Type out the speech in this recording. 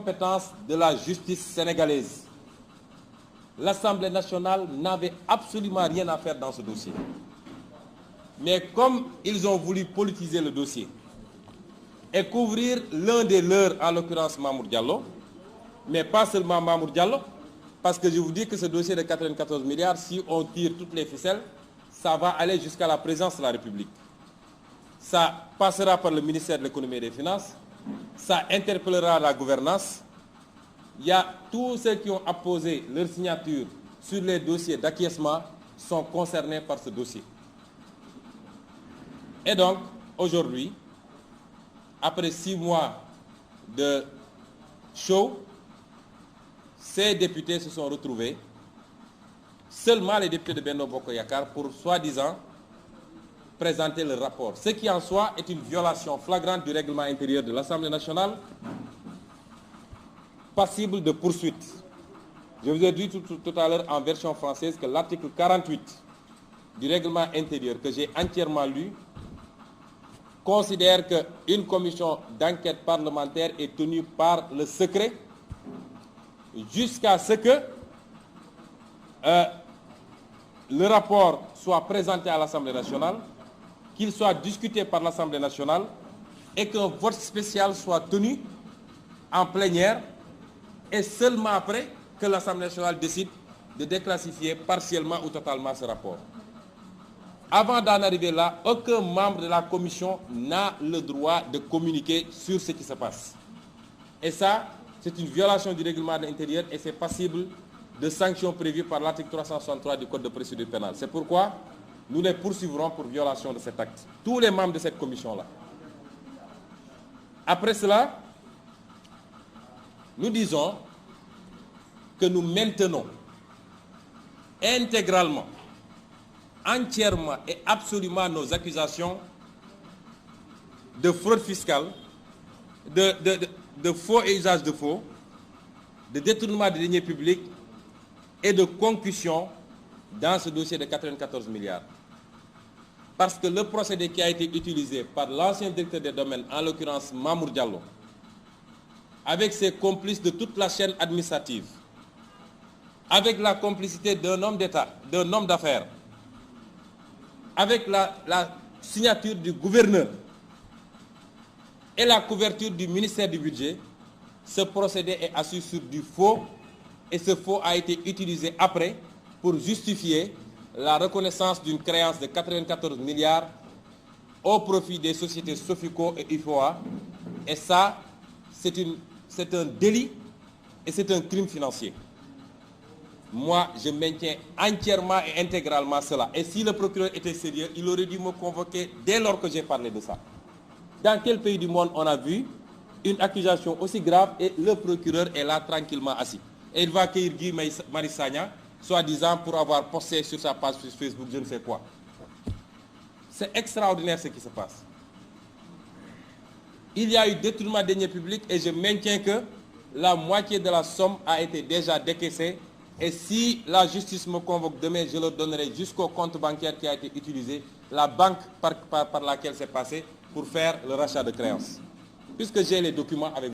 compétence de la justice sénégalaise. L'Assemblée nationale n'avait absolument rien à faire dans ce dossier. Mais comme ils ont voulu politiser le dossier et couvrir l'un des leurs, en l'occurrence Mamour Diallo, mais pas seulement Mamour Diallo, parce que je vous dis que ce dossier de 94 milliards, si on tire toutes les ficelles, ça va aller jusqu'à la présidence de la République. Ça passera par le ministère de l'économie et des finances, ça interpellera la gouvernance. Il y a tous ceux qui ont apposé leur signature sur les dossiers d'acquiescement sont concernés par ce dossier. Et donc, aujourd'hui, après 6 mois de show, ces députés se sont retrouvés, seulement les députés de Benno Bokk Yakaar, pour soi-disant présenter le rapport. Ce qui en soi est une violation flagrante du règlement intérieur de l'Assemblée nationale, passible de poursuite. Je vous ai dit tout à l'heure en version française que l'article 48 du règlement intérieur, que j'ai entièrement lu, considère qu'une commission d'enquête parlementaire est tenue par le secret jusqu'à ce que le rapport soit présenté à l'Assemblée nationale, qu'il soit discuté par l'Assemblée nationale et qu'un vote spécial soit tenu en plénière, et seulement après que l'Assemblée nationale décide de déclassifier partiellement ou totalement ce rapport. Avant d'en arriver là, aucun membre de la commission n'a le droit de communiquer sur ce qui se passe. Et ça, c'est une violation du règlement de l'intérieur et c'est passible de sanctions prévues par l'article 363 du Code de procédure pénale. C'est pourquoi nous les poursuivrons pour violation de cet acte. Tous les membres de cette commission-là. Après cela, nous disons que nous maintenons intégralement, entièrement et absolument nos accusations de fraude fiscale, de faux et usage de faux, de détournement de deniers publics et de concussion dans ce dossier de 94 milliards. Parce que le procédé qui a été utilisé par l'ancien directeur des domaines, en l'occurrence Mamour Diallo, avec ses complices de toute la chaîne administrative, avec la complicité d'un homme d'État, d'un homme d'affaires, avec la signature du gouverneur et la couverture du ministère du Budget, ce procédé est assis sur du faux et ce faux a été utilisé après pour justifier la reconnaissance d'une créance de 94 milliards au profit des sociétés Sofico et IFOA. Et ça, c'est un délit et c'est un crime financier. Moi, je maintiens entièrement et intégralement cela. Et si le procureur était sérieux, il aurait dû me convoquer dès lors que j'ai parlé de ça. Dans quel pays du monde on a vu une accusation aussi grave et le procureur est là tranquillement assis? Et il va accueillir Guy Marius Sagna, soi-disant pour avoir posté sur sa page Facebook je ne sais quoi. C'est extraordinaire ce qui se passe. Il y a eu détournement de deniers publics et je maintiens que la moitié de la somme a été déjà décaissée. Et si la justice me convoque demain, je leur donnerai jusqu'au compte bancaire qui a été utilisé, la banque par laquelle c'est passé, pour faire le rachat de créances. Puisque j'ai les documents avec